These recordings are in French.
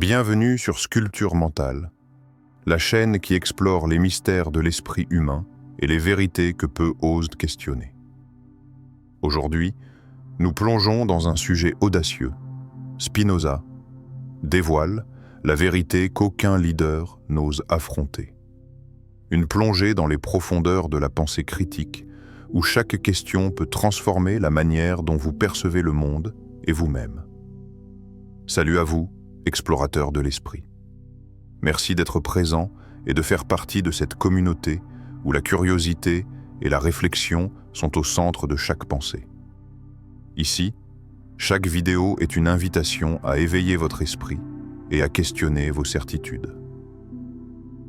Bienvenue sur Sculpture mentale, la chaîne qui explore les mystères de l'esprit humain et les vérités que peu osent questionner. Aujourd'hui, nous plongeons dans un sujet audacieux. Spinoza dévoile la vérité qu'aucun leader n'ose affronter. Une plongée dans les profondeurs de la pensée critique, où chaque question peut transformer la manière dont vous percevez le monde et vous-même. Salut à vous, explorateurs de l'esprit. Merci d'être présent et de faire partie de cette communauté où la curiosité et la réflexion sont au centre de chaque pensée. Ici, chaque vidéo est une invitation à éveiller votre esprit et à questionner vos certitudes.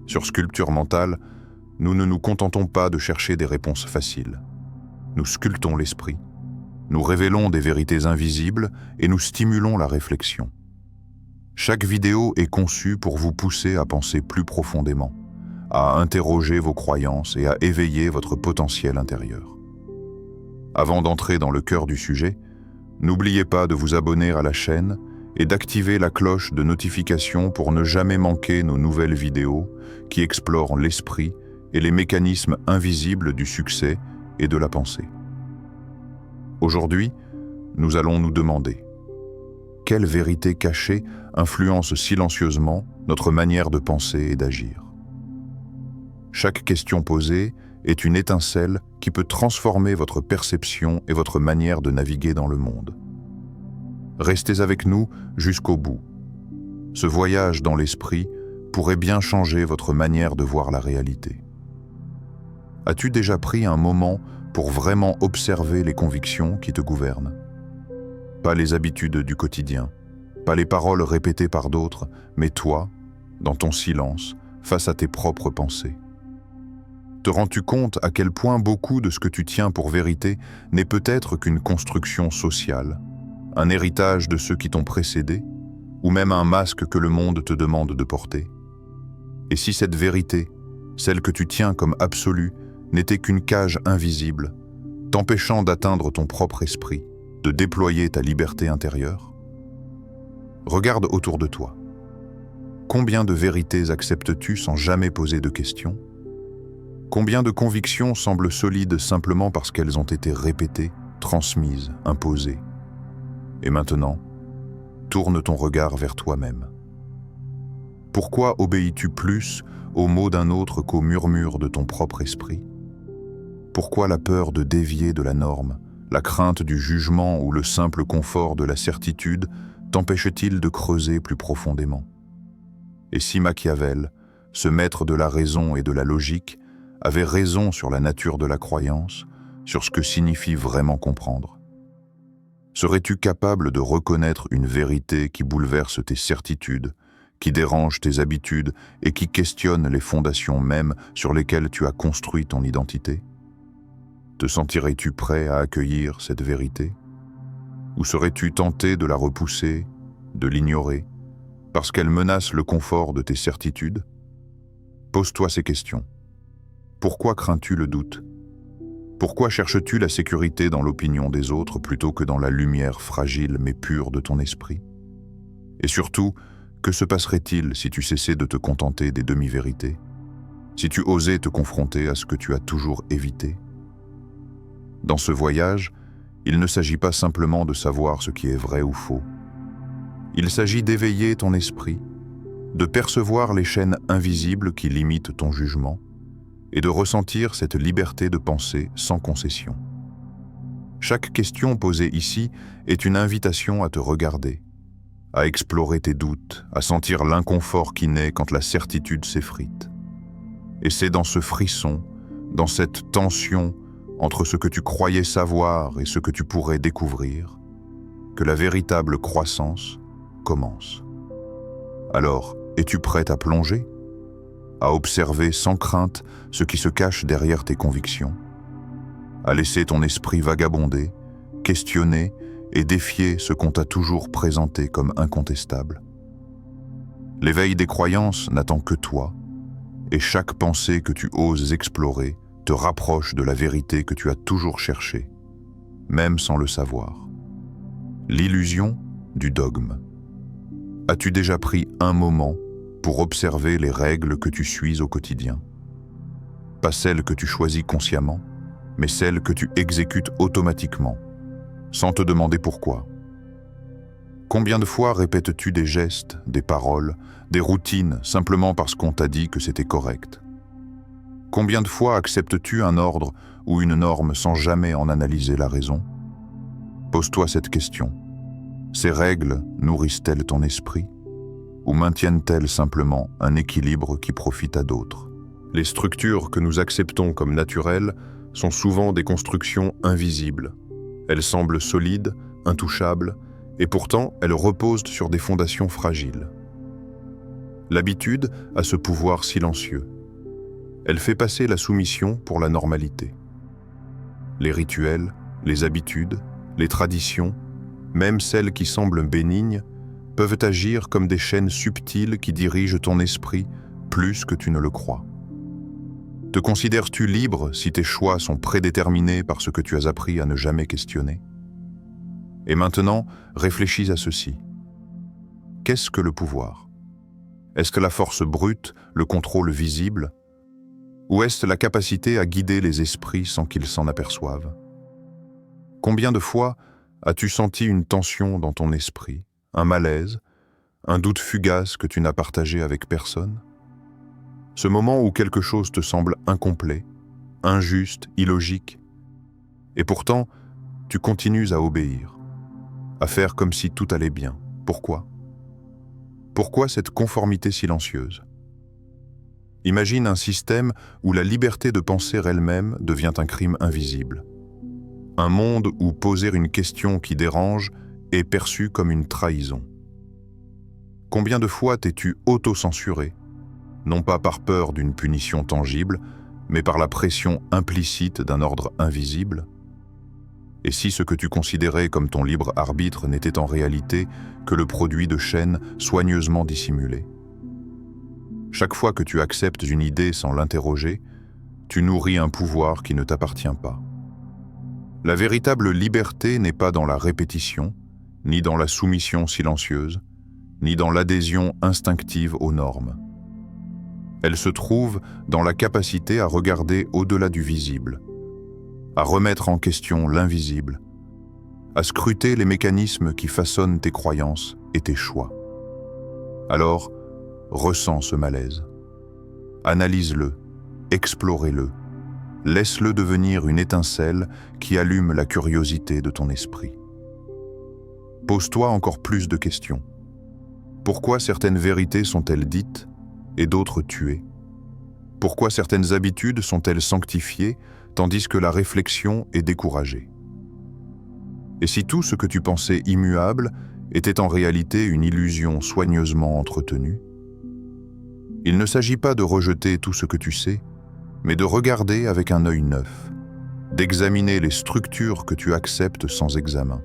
Sur Sculpture mentale, nous ne nous contentons pas de chercher des réponses faciles. Nous sculptons l'esprit, nous révélons des vérités invisibles et nous stimulons la réflexion. Chaque vidéo est conçue pour vous pousser à penser plus profondément, à interroger vos croyances et à éveiller votre potentiel intérieur. Avant d'entrer dans le cœur du sujet, n'oubliez pas de vous abonner à la chaîne et d'activer la cloche de notification pour ne jamais manquer nos nouvelles vidéos qui explorent l'esprit et les mécanismes invisibles du succès et de la pensée. Aujourd'hui, nous allons nous demander: quelle vérité cachée influence silencieusement notre manière de penser et d'agir? Chaque question posée est une étincelle qui peut transformer votre perception et votre manière de naviguer dans le monde. Restez avec nous jusqu'au bout. Ce voyage dans l'esprit pourrait bien changer votre manière de voir la réalité. As-tu déjà pris un moment pour vraiment observer les convictions qui te gouvernent? Pas les habitudes du quotidien, pas les paroles répétées par d'autres, mais toi, dans ton silence, face à tes propres pensées. Te rends-tu compte à quel point beaucoup de ce que tu tiens pour vérité n'est peut-être qu'une construction sociale, un héritage de ceux qui t'ont précédé, ou même un masque que le monde te demande de porter? Et si cette vérité, celle que tu tiens comme absolue, n'était qu'une cage invisible, t'empêchant d'atteindre ton propre esprit, de déployer ta liberté intérieure? Regarde autour de toi. Combien de vérités acceptes-tu sans jamais poser de questions? Combien de convictions semblent solides simplement parce qu'elles ont été répétées, transmises, imposées? Et maintenant, tourne ton regard vers toi-même. Pourquoi obéis-tu plus aux mots d'un autre qu'aux murmures de ton propre esprit? Pourquoi la peur de dévier de la norme, la crainte du jugement ou le simple confort de la certitude t'empêche-t-il de creuser plus profondément? Et si Machiavel, ce maître de la raison et de la logique, avait raison sur la nature de la croyance, sur ce que signifie vraiment comprendre? Serais-tu capable de reconnaître une vérité qui bouleverse tes certitudes, qui dérange tes habitudes et qui questionne les fondations mêmes sur lesquelles tu as construit ton identité? Te sentirais-tu prêt à accueillir cette vérité? Ou serais-tu tenté de la repousser, de l'ignorer, parce qu'elle menace le confort de tes certitudes? Pose-toi ces questions. Pourquoi crains-tu le doute? Pourquoi cherches-tu la sécurité dans l'opinion des autres plutôt que dans la lumière fragile mais pure de ton esprit? Et surtout, que se passerait-il si tu cessais de te contenter des demi-vérités? Si tu osais te confronter à ce que tu as toujours évité? Dans ce voyage, il ne s'agit pas simplement de savoir ce qui est vrai ou faux. Il s'agit d'éveiller ton esprit, de percevoir les chaînes invisibles qui limitent ton jugement et de ressentir cette liberté de penser sans concession. Chaque question posée ici est une invitation à te regarder, à explorer tes doutes, à sentir l'inconfort qui naît quand la certitude s'effrite. Et c'est dans ce frisson, dans cette tension entre ce que tu croyais savoir et ce que tu pourrais découvrir, que la véritable croissance commence. Alors, es-tu prête à plonger? À observer sans crainte ce qui se cache derrière tes convictions? À laisser ton esprit vagabonder, questionner et défier ce qu'on t'a toujours présenté comme incontestable? L'éveil des croyances n'attend que toi, et chaque pensée que tu oses explorer te rapproche de la vérité que tu as toujours cherchée, même sans le savoir. L'illusion du dogme. As-tu déjà pris un moment pour observer les règles que tu suis au quotidien? Pas celles que tu choisis consciemment, mais celles que tu exécutes automatiquement, sans te demander pourquoi. Combien de fois répètes-tu des gestes, des paroles, des routines simplement parce qu'on t'a dit que c'était correct? Combien de fois acceptes-tu un ordre ou une norme sans jamais en analyser la raison? Pose-toi cette question. Ces règles nourrissent-elles ton esprit ou maintiennent-elles simplement un équilibre qui profite à d'autres? Les structures que nous acceptons comme naturelles sont souvent des constructions invisibles. Elles semblent solides, intouchables, et pourtant elles reposent sur des fondations fragiles. L'habitude a ce pouvoir silencieux. Elle fait passer la soumission pour la normalité. Les rituels, les habitudes, les traditions, même celles qui semblent bénignes, peuvent agir comme des chaînes subtiles qui dirigent ton esprit plus que tu ne le crois. Te considères-tu libre si tes choix sont prédéterminés par ce que tu as appris à ne jamais questionner? Et maintenant, réfléchis à ceci. Qu'est-ce que le pouvoir? Est-ce que la force brute, le contrôle visible? Ou est-ce la capacité à guider les esprits sans qu'ils s'en aperçoivent? Combien de fois as-tu senti une tension dans ton esprit, un malaise, un doute fugace que tu n'as partagé avec personne? Ce moment où quelque chose te semble incomplet, injuste, illogique, et pourtant, tu continues à obéir, à faire comme si tout allait bien. Pourquoi? Pourquoi cette conformité silencieuse? Imagine un système où la liberté de penser elle-même devient un crime invisible. Un monde où poser une question qui dérange est perçu comme une trahison. Combien de fois t'es-tu auto-censuré, non pas par peur d'une punition tangible, mais par la pression implicite d'un ordre invisible? Et si ce que tu considérais comme ton libre arbitre n'était en réalité que le produit de chaînes soigneusement dissimulées? Chaque fois que tu acceptes une idée sans l'interroger, tu nourris un pouvoir qui ne t'appartient pas. La véritable liberté n'est pas dans la répétition, ni dans la soumission silencieuse, ni dans l'adhésion instinctive aux normes. Elle se trouve dans la capacité à regarder au-delà du visible, à remettre en question l'invisible, à scruter les mécanismes qui façonnent tes croyances et tes choix. Alors, ressens ce malaise. Analyse-le, explore-le, laisse-le devenir une étincelle qui allume la curiosité de ton esprit. Pose-toi encore plus de questions. Pourquoi certaines vérités sont-elles dites et d'autres tuées? Pourquoi certaines habitudes sont-elles sanctifiées tandis que la réflexion est découragée? Et si tout ce que tu pensais immuable était en réalité une illusion soigneusement entretenue? Il ne s'agit pas de rejeter tout ce que tu sais, mais de regarder avec un œil neuf, d'examiner les structures que tu acceptes sans examen,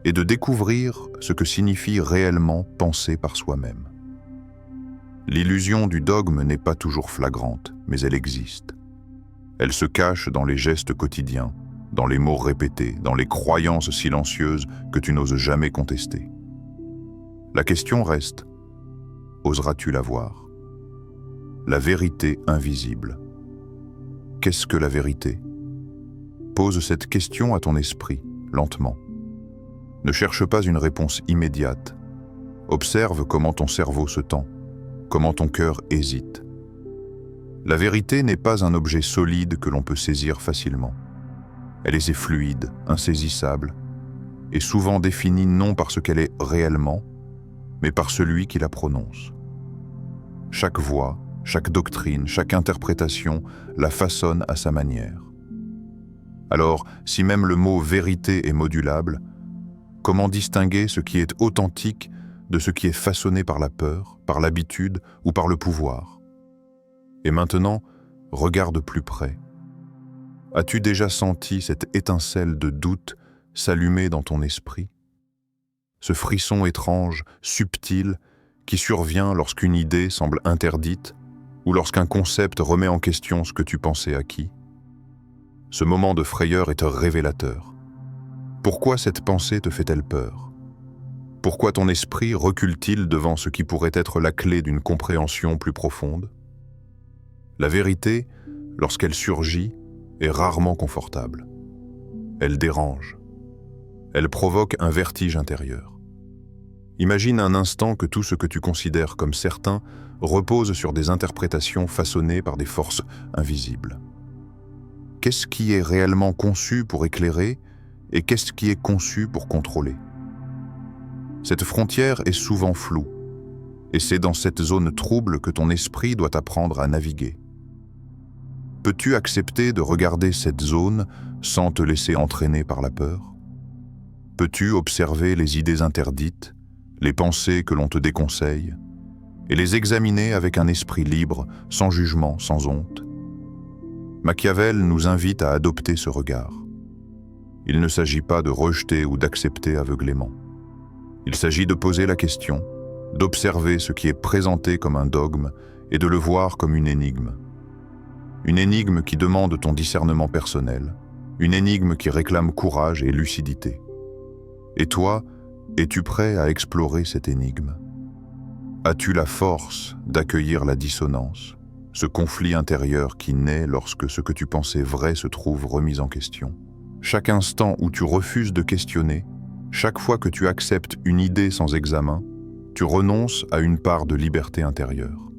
et de découvrir ce que signifie réellement penser par soi-même. L'illusion du dogme n'est pas toujours flagrante, mais elle existe. Elle se cache dans les gestes quotidiens, dans les mots répétés, dans les croyances silencieuses que tu n'oses jamais contester. La question reste, oseras-tu la voir? La vérité invisible. Qu'est-ce que la vérité? Pose cette question à ton esprit, lentement. Ne cherche pas une réponse immédiate. Observe comment ton cerveau se tend, comment ton cœur hésite. La vérité n'est pas un objet solide que l'on peut saisir facilement. Elle est fluide, insaisissable, et souvent définie non par ce qu'elle est réellement, mais par celui qui la prononce. Chaque voix, chaque doctrine, chaque interprétation la façonne à sa manière. Alors, si même le mot « vérité » est modulable, comment distinguer ce qui est authentique de ce qui est façonné par la peur, par l'habitude ou par le pouvoir? Et maintenant, regarde plus près. As-tu déjà senti cette étincelle de doute s'allumer dans ton esprit? Ce frisson étrange, subtil, qui survient lorsqu'une idée semble interdite ou lorsqu'un concept remet en question ce que tu pensais acquis? Ce moment de frayeur est révélateur. Pourquoi cette pensée te fait-elle peur? Pourquoi ton esprit recule-t-il devant ce qui pourrait être la clé d'une compréhension plus profonde? La vérité, lorsqu'elle surgit, est rarement confortable. Elle dérange. Elle provoque un vertige intérieur. Imagine un instant que tout ce que tu considères comme certain repose sur des interprétations façonnées par des forces invisibles. Qu'est-ce qui est réellement conçu pour éclairer et qu'est-ce qui est conçu pour contrôler? Cette frontière est souvent floue, et c'est dans cette zone trouble que ton esprit doit apprendre à naviguer. Peux-tu accepter de regarder cette zone sans te laisser entraîner par la peur? Peux-tu observer les idées interdites, les pensées que l'on te déconseille, et les examiner avec un esprit libre, sans jugement, sans honte? Machiavel nous invite à adopter ce regard. Il ne s'agit pas de rejeter ou d'accepter aveuglément. Il s'agit de poser la question, d'observer ce qui est présenté comme un dogme et de le voir comme une énigme. Une énigme qui demande ton discernement personnel, une énigme qui réclame courage et lucidité. Et toi, es-tu prêt à explorer cette énigme? As-tu la force d'accueillir la dissonance, ce conflit intérieur qui naît lorsque ce que tu pensais vrai se trouve remis en question? Chaque instant où tu refuses de questionner, chaque fois que tu acceptes une idée sans examen, tu renonces à une part de liberté intérieure.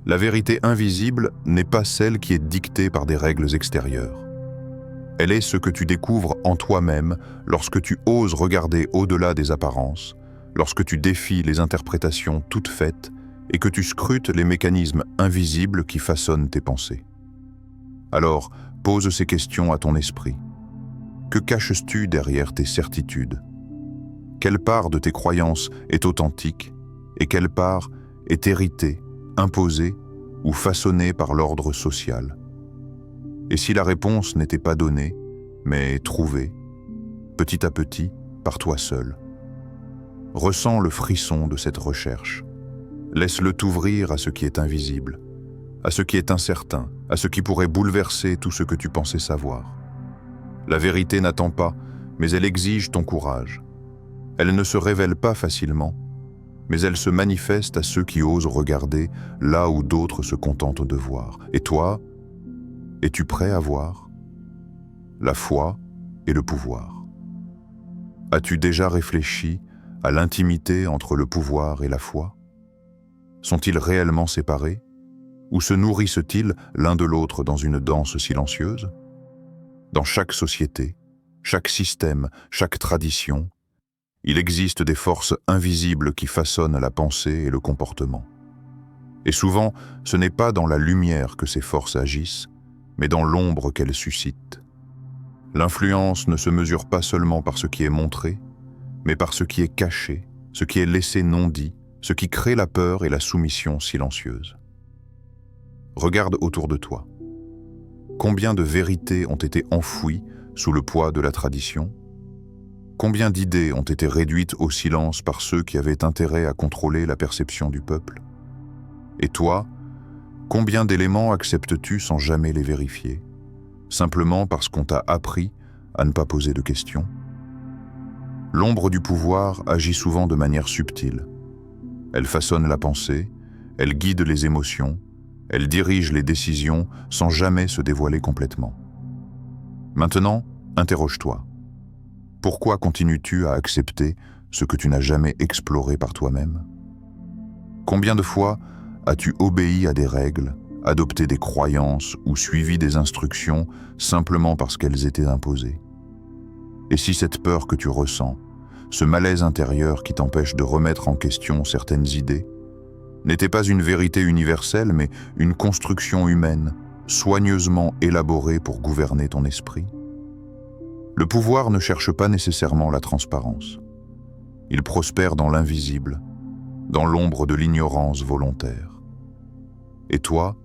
La vérité invisible n'est pas celle qui est dictée par des règles extérieures. Elle est ce que tu découvres en toi-même lorsque tu oses regarder au-delà des apparences, lorsque tu défies les interprétations toutes faites et que tu scrutes les mécanismes invisibles qui façonnent tes pensées. Alors, pose ces questions à ton esprit. Que caches-tu derrière tes certitudes? Quelle part de tes croyances est authentique et quelle part est héritée, imposée ou façonnée par l'ordre social? Et si la réponse n'était pas donnée, mais trouvée, petit à petit, par toi seul? Ressens le frisson de cette recherche. Laisse-le t'ouvrir à ce qui est invisible, à ce qui est incertain, à ce qui pourrait bouleverser tout ce que tu pensais savoir. La vérité n'attend pas, mais elle exige ton courage. Elle ne se révèle pas facilement, mais elle se manifeste à ceux qui osent regarder là où d'autres se contentent de voir. Et toi, es-tu prêt à voir? La foi et le pouvoir. As-tu déjà réfléchi à l'intimité entre le pouvoir et la foi? Sont-ils réellement séparés? Ou se nourrissent-ils l'un de l'autre dans une danse silencieuse? Dans chaque société, chaque système, chaque tradition, il existe des forces invisibles qui façonnent la pensée et le comportement. Et souvent, ce n'est pas dans la lumière que ces forces agissent, mais dans l'ombre qu'elles suscitent. L'influence ne se mesure pas seulement par ce qui est montré, mais par ce qui est caché, ce qui est laissé non dit, ce qui crée la peur et la soumission silencieuse. Regarde autour de toi. Combien de vérités ont été enfouies sous le poids de la tradition? Combien d'idées ont été réduites au silence par ceux qui avaient intérêt à contrôler la perception du peuple? Et toi, combien d'éléments acceptes-tu sans jamais les vérifier, simplement parce qu'on t'a appris à ne pas poser de questions? L'ombre du pouvoir agit souvent de manière subtile. Elle façonne la pensée, elle guide les émotions, elle dirige les décisions sans jamais se dévoiler complètement. Maintenant, interroge-toi. Pourquoi continues-tu à accepter ce que tu n'as jamais exploré par toi-même? Combien de fois as-tu obéi à des règles, adopté des croyances ou suivi des instructions simplement parce qu'elles étaient imposées? Et si cette peur que tu ressens, ce malaise intérieur qui t'empêche de remettre en question certaines idées, n'était pas une vérité universelle, mais une construction humaine, soigneusement élaborée pour gouverner ton esprit? Le pouvoir ne cherche pas nécessairement la transparence. Il prospère dans l'invisible, dans l'ombre de l'ignorance volontaire. Et toi,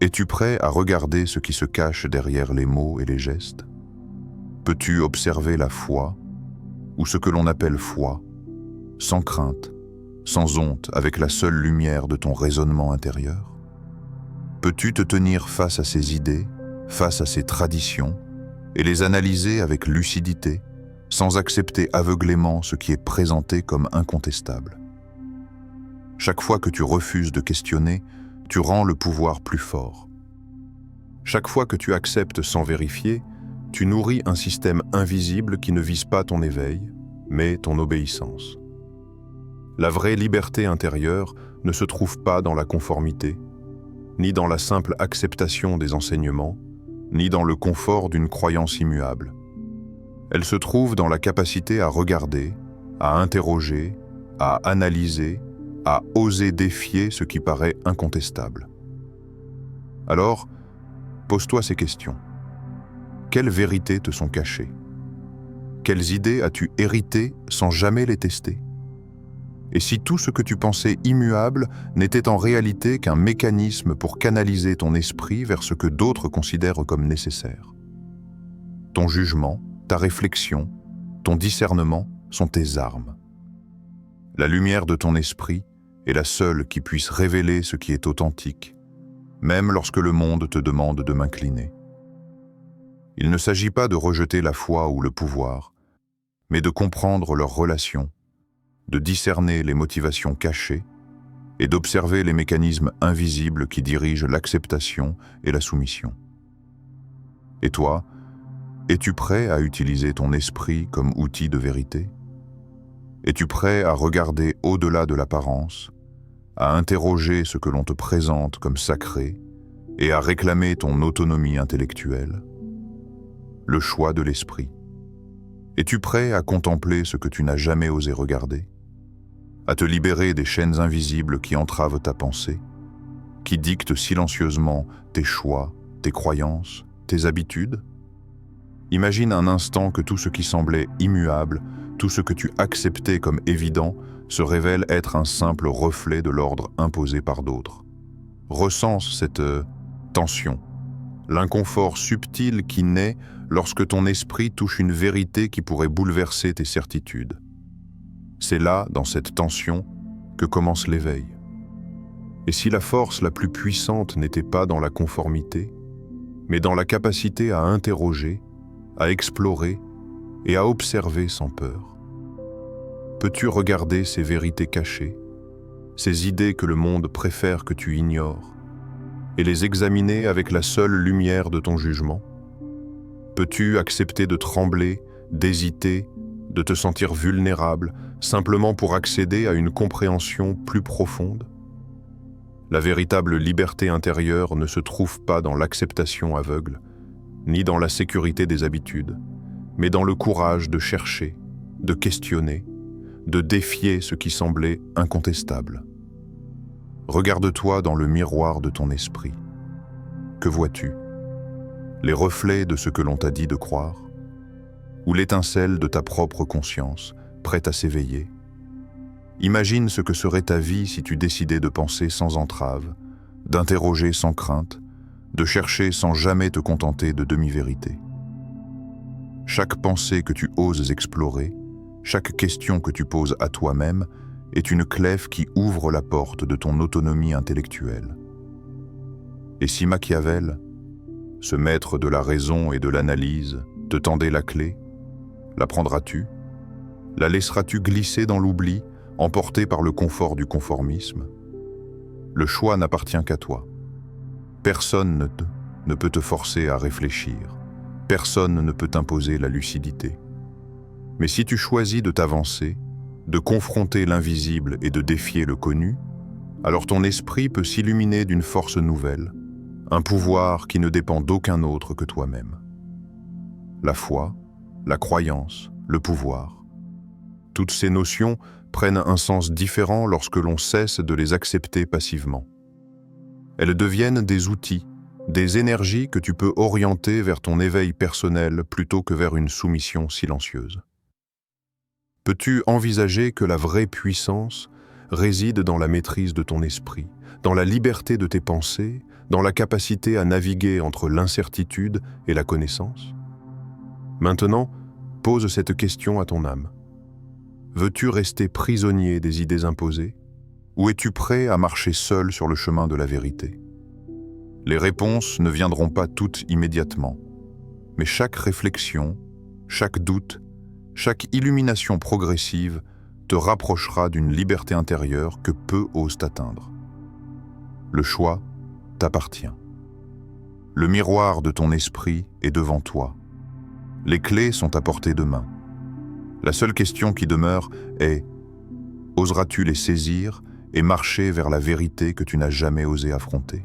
es-tu prêt à regarder ce qui se cache derrière les mots et les gestes? Peux-tu observer la foi, ou ce que l'on appelle foi, sans crainte, sans honte, avec la seule lumière de ton raisonnement intérieur? Peux-tu te tenir face à ces idées, face à ces traditions, et les analyser avec lucidité, sans accepter aveuglément ce qui est présenté comme incontestable. Chaque fois que tu refuses de questionner, tu rends le pouvoir plus fort. Chaque fois que tu acceptes sans vérifier, tu nourris un système invisible qui ne vise pas ton éveil, mais ton obéissance. La vraie liberté intérieure ne se trouve pas dans la conformité, ni dans la simple acceptation des enseignements, ni dans le confort d'une croyance immuable. Elle se trouve dans la capacité à regarder, à interroger, à analyser, à oser défier ce qui paraît incontestable. Alors, pose-toi ces questions. Quelles vérités te sont cachées? Quelles idées as-tu héritées sans jamais les tester? Et si tout ce que tu pensais immuable n'était en réalité qu'un mécanisme pour canaliser ton esprit vers ce que d'autres considèrent comme nécessaire? Ton jugement, ta réflexion, ton discernement sont tes armes. La lumière de ton esprit est la seule qui puisse révéler ce qui est authentique, même lorsque le monde te demande de m'incliner. Il ne s'agit pas de rejeter la foi ou le pouvoir, mais de comprendre leurs relations, de discerner les motivations cachées et d'observer les mécanismes invisibles qui dirigent l'acceptation et la soumission. Et toi, es-tu prêt à utiliser ton esprit comme outil de vérité? Es-tu prêt à regarder au-delà de l'apparence, à interroger ce que l'on te présente comme sacré et à réclamer ton autonomie intellectuelle? Le choix de l'esprit. Es-tu prêt à contempler ce que tu n'as jamais osé regarder? À te libérer des chaînes invisibles qui entravent ta pensée, qui dictent silencieusement tes choix, tes croyances, tes habitudes? Imagine un instant que tout ce qui semblait immuable, tout ce que tu acceptais comme évident, se révèle être un simple reflet de l'ordre imposé par d'autres. Recense cette tension, l'inconfort subtil qui naît lorsque ton esprit touche une vérité qui pourrait bouleverser tes certitudes. C'est là, dans cette tension, que commence l'éveil. Et si la force la plus puissante n'était pas dans la conformité, mais dans la capacité à interroger, à explorer et à observer sans peur? Peux-tu regarder ces vérités cachées, ces idées que le monde préfère que tu ignores, et les examiner avec la seule lumière de ton jugement? Peux-tu accepter de trembler, d'hésiter, de te sentir vulnérable, simplement pour accéder à une compréhension plus profonde? La véritable liberté intérieure ne se trouve pas dans l'acceptation aveugle, ni dans la sécurité des habitudes, mais dans le courage de chercher, de questionner, de défier ce qui semblait incontestable. Regarde-toi dans le miroir de ton esprit. Que vois-tu? Les reflets de ce que l'on t'a dit de croire? Ou l'étincelle de ta propre conscience, prête à s'éveiller? Imagine ce que serait ta vie si tu décidais de penser sans entrave, d'interroger sans crainte, de chercher sans jamais te contenter de demi-vérités. Chaque pensée que tu oses explorer, chaque question que tu poses à toi-même est une clef qui ouvre la porte de ton autonomie intellectuelle. Et si Machiavel, ce maître de la raison et de l'analyse, te tendait la clé, la prendras-tu? La laisseras-tu glisser dans l'oubli, emportée par le confort du conformisme? Le choix n'appartient qu'à toi. Personne ne peut te forcer à réfléchir. Personne ne peut t'imposer la lucidité. Mais si tu choisis de t'avancer, de confronter l'invisible et de défier le connu, alors ton esprit peut s'illuminer d'une force nouvelle, un pouvoir qui ne dépend d'aucun autre que toi-même. La foi, la croyance, le pouvoir. Toutes ces notions prennent un sens différent lorsque l'on cesse de les accepter passivement. Elles deviennent des outils, des énergies que tu peux orienter vers ton éveil personnel plutôt que vers une soumission silencieuse. Peux-tu envisager que la vraie puissance réside dans la maîtrise de ton esprit, dans la liberté de tes pensées, dans la capacité à naviguer entre l'incertitude et la connaissance? Maintenant, pose cette question à ton âme. Veux-tu rester prisonnier des idées imposées, ou es-tu prêt à marcher seul sur le chemin de la vérité? Les réponses ne viendront pas toutes immédiatement, mais chaque réflexion, chaque doute, Chaque illumination progressive te rapprochera d'une liberté intérieure que peu osent atteindre. Le choix t'appartient. Le miroir de ton esprit est devant toi. Les clés sont à portée de main. La seule question qui demeure est: oseras-tu les saisir et marcher vers la vérité que tu n'as jamais osé affronter?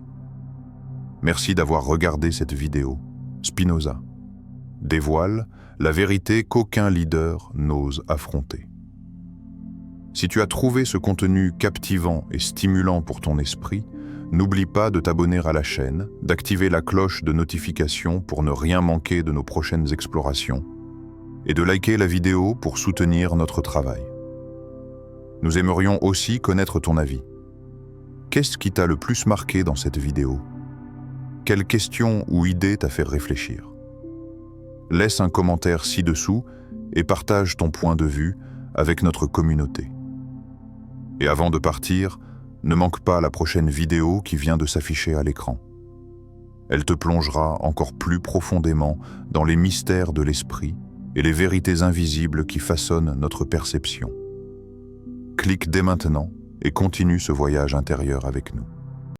Merci d'avoir regardé cette vidéo. Spinoza dévoile la vérité qu'aucun leader n'ose affronter. Si tu as trouvé ce contenu captivant et stimulant pour ton esprit, n'oublie pas de t'abonner à la chaîne, d'activer la cloche de notification pour ne rien manquer de nos prochaines explorations, et de liker la vidéo pour soutenir notre travail. Nous aimerions aussi connaître ton avis. Qu'est-ce qui t'a le plus marqué dans cette vidéo? Quelle question ou idée t'a fait réfléchir? Laisse un commentaire ci-dessous et partage ton point de vue avec notre communauté. Et avant de partir, ne manque pas la prochaine vidéo qui vient de s'afficher à l'écran. Elle te plongera encore plus profondément dans les mystères de l'esprit et les vérités invisibles qui façonnent notre perception. Clique dès maintenant et continue ce voyage intérieur avec nous.